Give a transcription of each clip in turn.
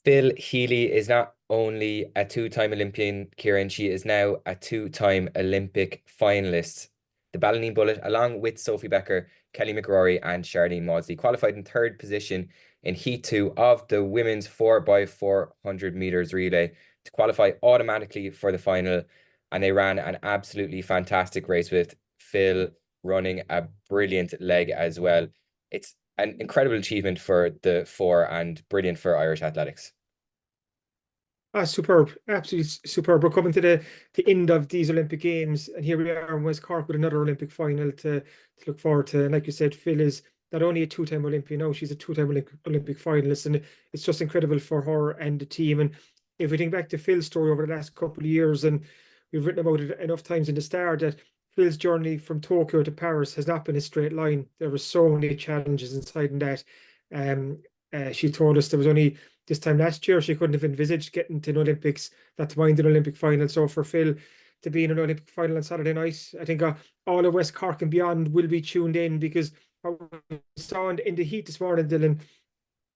Phil Healy is not only a two-time Olympian, Kieran, she is now a two-time Olympic finalist. The Ballineen Bullet, along with Sophie Becker, Kelly McGrory, and Sharlene Mawdsley, qualified in third position in Heat 2 of the women's 4x400 meters relay to qualify automatically for the final. And they ran an absolutely fantastic race with Phil running a brilliant leg as well. It's an incredible achievement for the four and brilliant for Irish athletics. Ah, superb, absolutely superb. We're coming to the end of these Olympic Games, and here we are in West Cork with another Olympic final to look forward to. And like you said, Phil is not only a two-time Olympian, now she's a two-time Olympic finalist, and it's just incredible for her and the team. And if we think back to Phil's story over the last couple of years, and we've written about it enough times in the Star, that Phil's journey from Tokyo to Paris has not been a straight line. There were so many challenges inside in that. Um, she told us there was only this time last year she couldn't have envisaged getting to an Olympics, not to mind an Olympic final. So for Phil to be in an Olympic final on Saturday night, I think all of West Cork and beyond will be tuned in, because what we saw in the heat this morning, Dylan,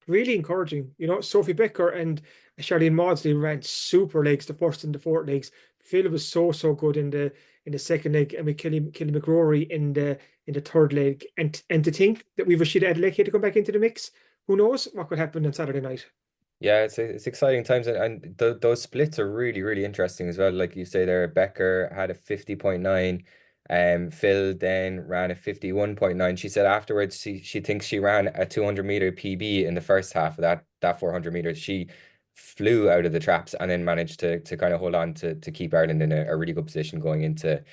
really encouraging. You know, Sophie Becker and Sharlene Mawdsley ran super legs, the first and the fourth legs. Phil was so good in the second leg, and with Kelly McGrory in the third leg. And to think that we've Rashida Adeleke to come back into the mix, who knows what could happen on Saturday night. Yeah, it's exciting times, and those splits are really interesting as well. Like you say there, Becker had a 50.9, Phil then ran a 51.9. She said afterwards she thinks she ran a 200-meter PB in the first half of that 400 meters. She flew out of the traps and then managed to kind of hold on to keep Ireland in a really good position going into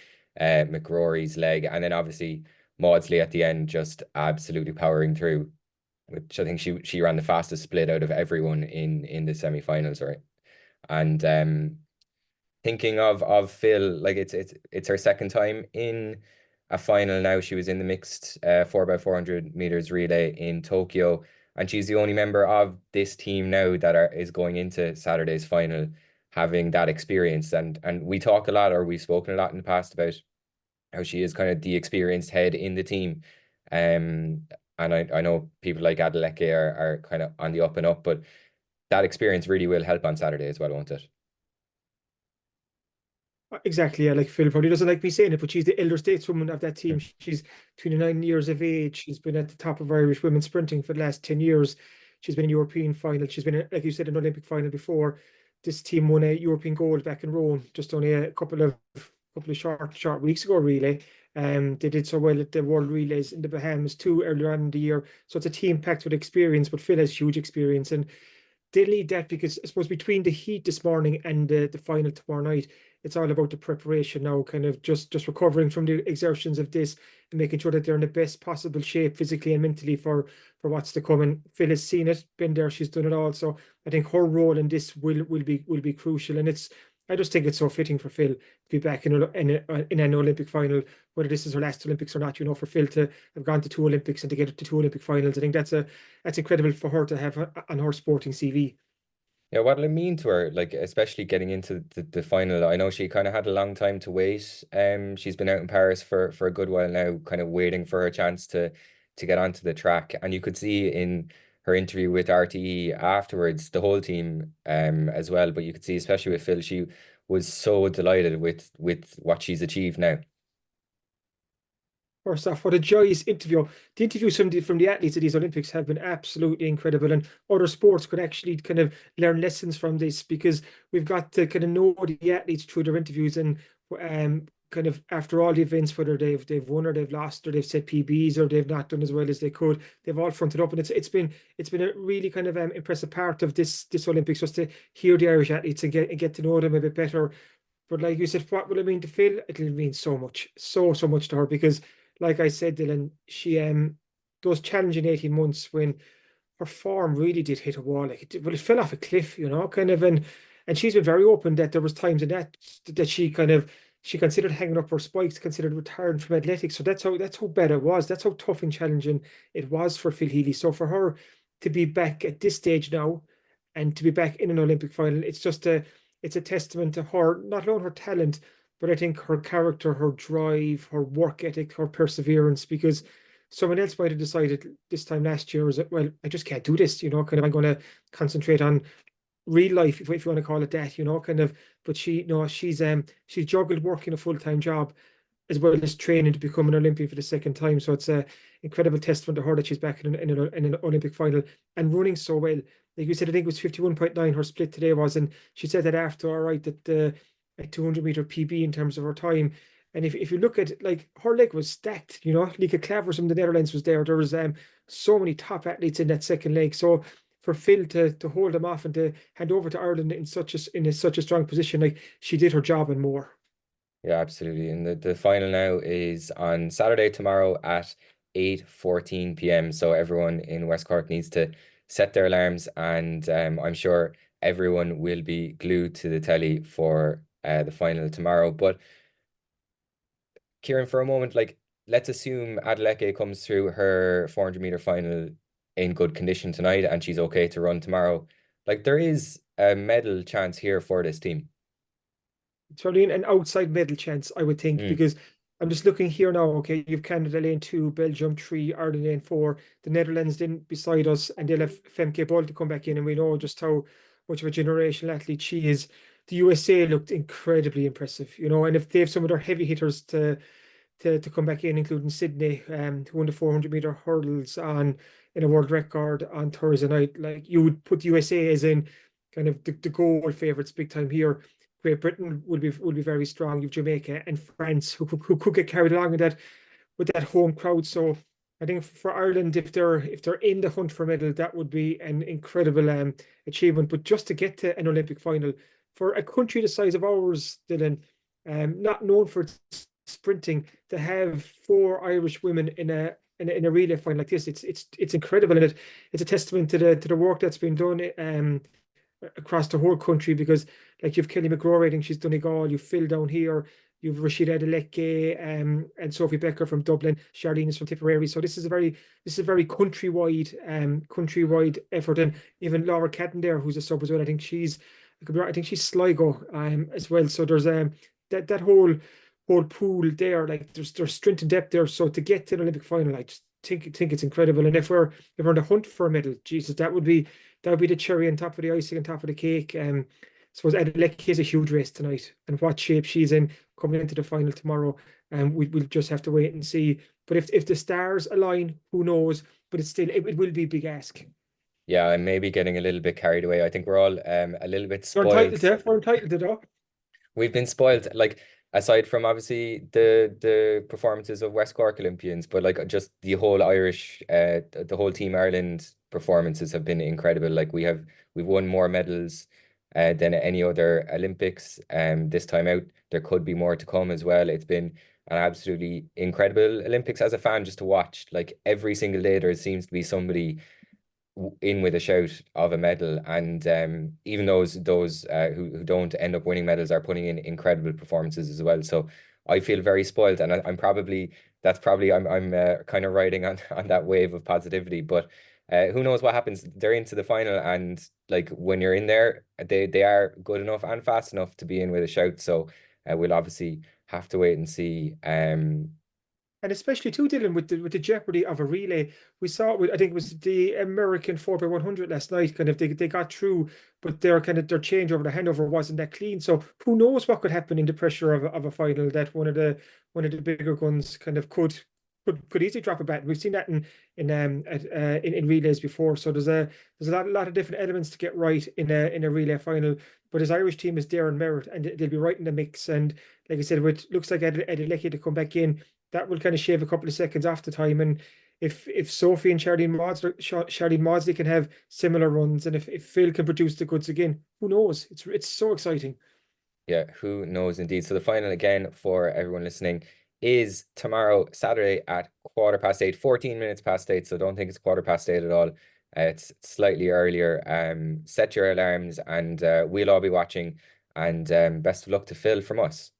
McGrory's leg, and then obviously Maudsley at the end just absolutely powering through, which I think she ran the fastest split out of everyone in the semi-finals, right? And thinking of Phil, like it's her second time in a final now. She was in the mixed 4x400 meters relay in Tokyo, and she's the only member of this team now that is going into Saturday's final having that experience. And we talk a lot, or we've spoken a lot in the past about how she is kind of the experienced head in the team. Um, and I know people like Adeleke are kind of on the up and up, but that experience really will help on Saturday as well, won't it? Exactly, yeah. Like Phil probably doesn't like me saying it, but she's the elder stateswoman of that team. She's 29 years of age. She's been at the top of Irish women's sprinting for the last 10 years. She's been in European final. She's been, like you said, an Olympic final before. This team won a European gold back in Rome just only a couple of short weeks ago, really. They did so well at the World Relays in the Bahamas too earlier on in the year. So it's a team packed with experience, but Phil has huge experience, and they lead that because I suppose between the heat this morning and the final tomorrow night, it's all about the preparation now, kind of just recovering from the exertions of this and making sure that they're in the best possible shape physically and mentally for what's to come. And Phil has seen it, been there, she's done it all. So I think her role in this will be crucial. And I just think it's so fitting for Phil to be back in an Olympic final, whether this is her last Olympics or not. You know, for Phil to have gone to two Olympics and to get to two Olympic finals, I think that's incredible for her to have on her sporting CV. Yeah, what'll it mean to her, like especially getting into the final? I know she kind of had a long time to wait. She's been out in Paris for a good while now, kind of waiting for her chance to get onto the track. And you could see in her interview with RTE afterwards, the whole team as well. But you could see, especially with Phil, she was so delighted with what she's achieved now. First off, what a joyous interview. The interviews from the athletes at these Olympics have been absolutely incredible, and other sports could actually kind of learn lessons from this, because we've got to kind of know the athletes through their interviews, and kind of after all the events, whether they've won or they've lost or they've set PBs or they've not done as well as they could, they've all fronted up, and it's been a really kind of impressive part of this Olympics, just to hear the Irish athletes and get to know them a bit better. But like you said, what will it mean to Phil? It'll mean so much, so much to her, because, like I said, Dylan, she those challenging 18 months when her form really did hit a wall, like it fell off a cliff, you know, kind of, and she's been very open that there was times in that she considered hanging up her spikes, considered retiring from athletics. So that's how bad it was. That's how tough and challenging it was for Phil Healy. So for her to be back at this stage now and to be back in an Olympic final, it's a testament to her, not only her talent, but I think her character, her drive, her work ethic, her perseverance. Because someone else might have decided this time last year, is that, well, I just can't do this, you know, kind of, I'm going to concentrate on real life, if you want to call it that, kind of. But she's juggled working a full-time job as well as training to become an Olympian for the second time. So it's a incredible testament to her that she's back in an Olympic final and running so well. Like you said, I think it was 51.9 her split today was, and she said that after, all right, that a 200-meter PB in terms of her time. And if you look at, like, her leg was stacked, Lieke Clavers from the Netherlands was there. There was so many top athletes in that second leg. So for Phil to hold them off and to hand over to Ireland in such a strong position, like, she did her job and more. Yeah, absolutely. And the final now is on Saturday tomorrow at 8:14 p.m. So everyone in West Cork needs to set their alarms, and I'm sure everyone will be glued to the telly for the final tomorrow. But Kieran, for a moment, like, let's assume Adeleke comes through her 400-meter final in good condition tonight and she's okay to run tomorrow. Like, there is a medal chance here for this team. It's probably an outside medal chance, I would think, Mm, because I'm just looking here now. Okay, you've Canada lane two, Belgium three, Ireland lane four, the Netherlands then beside us, and they'll have Femke Bol to come back in, and we know just how much of a generational athlete she is. The USA looked incredibly impressive, and if they have some of their heavy hitters to come back in, including Sydney, who won the 400-meter hurdles on in a world record on Thursday night. Like, you would put the USA as in kind of the goal favourites big time here. Great Britain will be very strong. You've Jamaica and France who could get carried along with that home crowd. So I think for Ireland, if they're in the hunt for a medal, that would be an incredible achievement. But just to get to an Olympic final for a country the size of ours, Dylan, not known for its sprinting, to have four Irish women in a relay final like this, it's incredible, and it's a testament to the work that's been done across the whole country, because, like, you've Kelly McGrory, I think she's done it all. You've Phil down here, you've Rashida Adeleke, and Sophie Becker from Dublin. Sharlene is from Tipperary. So this is a very countrywide effort, and even Laura Cadden there, who's a sub as well. I think she's Sligo as well. So there's that whole pool there. Like, there's strength and depth there. So to get to an Olympic final, I just think it's incredible. And if we're in the hunt for a medal, Jesus, that would be the cherry on top of the icing, on top of the cake. I suppose Adeleke is a huge race tonight, and what shape she's in coming into the final tomorrow. We'll just have to wait and see. But if the stars align, who knows? But it will be a big ask. yeah, I'm maybe getting a little bit carried away. I think we're all a little bit We're spoiled. entitled to. We're entitled to, though. We've been spoiled, like, aside from obviously the performances of West Cork Olympians, but like just the whole Irish, the whole Team Ireland performances have been incredible. Like, we've won more medals than any other Olympics. This time out, there could be more to come as well. It's been an absolutely incredible Olympics as a fan just to watch. Like, every single day, there seems to be somebody in with a shout of a medal, and even those who don't end up winning medals are putting in incredible performances as well. So I feel very spoiled, and I'm probably that's probably I'm kind of riding on on that wave of positivity. But who knows what happens? They're into the final, and like, when you're in there, they are good enough and fast enough to be in with a shout. So we'll obviously have to wait and see. And especially too, Dylan, with the jeopardy of a relay. We saw it with, I think it was the American 4x100 last night. Kind of they got through, but their changeover, the handover wasn't that clean. So who knows what could happen in the pressure of a final, that one of the bigger guns kind of could easily drop a bat. We've seen that in relays before. So there's a lot of different elements to get right in a relay final. But his Irish team is there in merit, and they'll be right in the mix. And like I said, it looks like Adeleke to come back in, that will kind of shave a couple of seconds off the time. And if Sophie and Sharlene Mawdsley can have similar runs, and if Phil can produce the goods again, who knows? It's so exciting. Yeah, who knows indeed. So the final again for everyone listening is tomorrow, Saturday at 8:15, 14 minutes past 8. So don't think it's 8:15 at all. It's slightly earlier. Set your alarms, and we'll all be watching. And best of luck to Phil from us.